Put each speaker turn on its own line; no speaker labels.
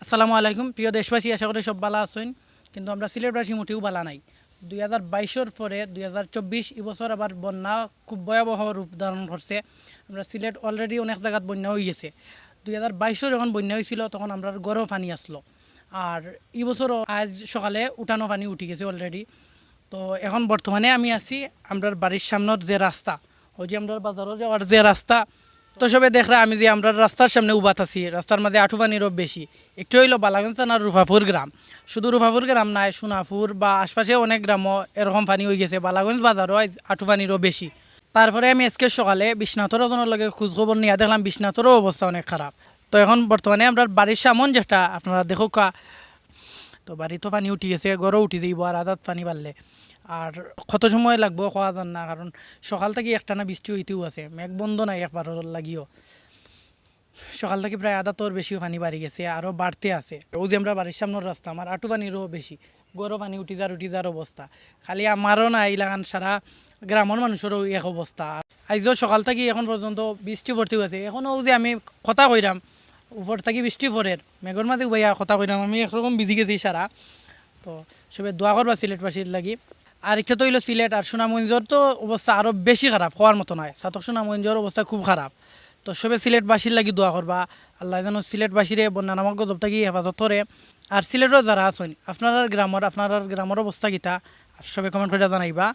আসসালামু আলাইকুম প্রিয় দেশবাসী, আশা করি সব ভালো আছেন। কিন্তু আমরা সিলেটবাসী মোটেও ভালো নাই। 2022-এর পরে 2024 এবছর আবার বন্যা খুব ভয়াবহ রূপ ধারণ করছে। আমরা সিলেট অলরেডি অনেক জায়গাত বন্যা হয়ে গেছে। 2022-এ যখন বন্যা হয়েছিল তখন আমরা গড়ও পানি আসলো, আর এবছরও আজ সকালে উঠানো পানি উঠে গেছে অলরেডি। তো এখন বর্তমানে আমি আছি আমরা বাড়ির সামনের যে রাস্তা, ওই যে আমরা বাজারও যাওয়ার যে রাস্তা, তো সবে দেখরা আমি যে আমরা রাস্তার সামনে উবাত আছি, রাস্তার মাঝে আঁঠু পানিরও বেশি। একটু হইলো বালাগঞ্জ থানার রুফাপুর গ্রাম, শুধু রুফাপুর গ্রাম নাই, সোনাপুর বা আশপাশে অনেক গ্রামও এরকম পানি হয়ে গেছে। বালাগঞ্জ বাজারও আঁঠু পানিরও বেশি। তারপরে আমি আজকে সকালে বিশ্বনাথর ওজনের লগে খোঁজখবর নিয়ে দেখলাম বিশ্বনাথরও অবস্থা অনেক খারাপ। তো এখন বর্তমানে আমরা বাড়ির সামন যেটা আপনারা দেখো কা, তো বাড়ি তো পানি উঠে গেছে, গড়ও উঠে যাইব আর আদাত পানি বাড়লে। আর কত সময় লাগবো খাওয়া যান না, কারণ সকাল থেকে একটানা বৃষ্টি হইতেও আছে, মেঘ বন্ধ নাই একবার লাগিও। সকাল থেকে প্রায় আধা তোর বেশি পানি বাড়ি গেছে, আরও বাড়তে আছে। ওই যে আমরা বাড়ির সামনের রাস্তা, আমার আঁটু পানিরও বেশি, গরো পানি উঠি যার অবস্থা। খালি আমারও না, ইলাকান সারা গ্রামের মানুষেরও এক অবস্থা। আজও সকাল থেকে এখন পর্যন্ত বৃষ্টি ভর্তি হয়েছে। এখনও যে আমি কথা কইরাম উপর থেকে বৃষ্টি পড়ের মেঘর মাঝে ভাইয়া কথা কইরাম, আমি একরকম বিজি গেছি সারা। তো সবে দোয়া করবা সিলেটবাসীর লাগি। আর একটা তো হইলো সিলেট আর সুনামগঞ্জের তো অবস্থা আরও বেশি খারাপ, হওয়ার মতো নয়। সাতক সুনামগঞ্জের অবস্থা খুব খারাপ। তো সবে সিলেটবাসীর লাগি দোয়া করবা, আল্লাহ যেন সিলেটবাসীরে বন্যা নামক গজব থেকে হেফাজত করে। আর সিলেটও যারা আছেন আপনার গ্রামের অবস্থা কিতা সবে কমেন্ট করে জানাইবা।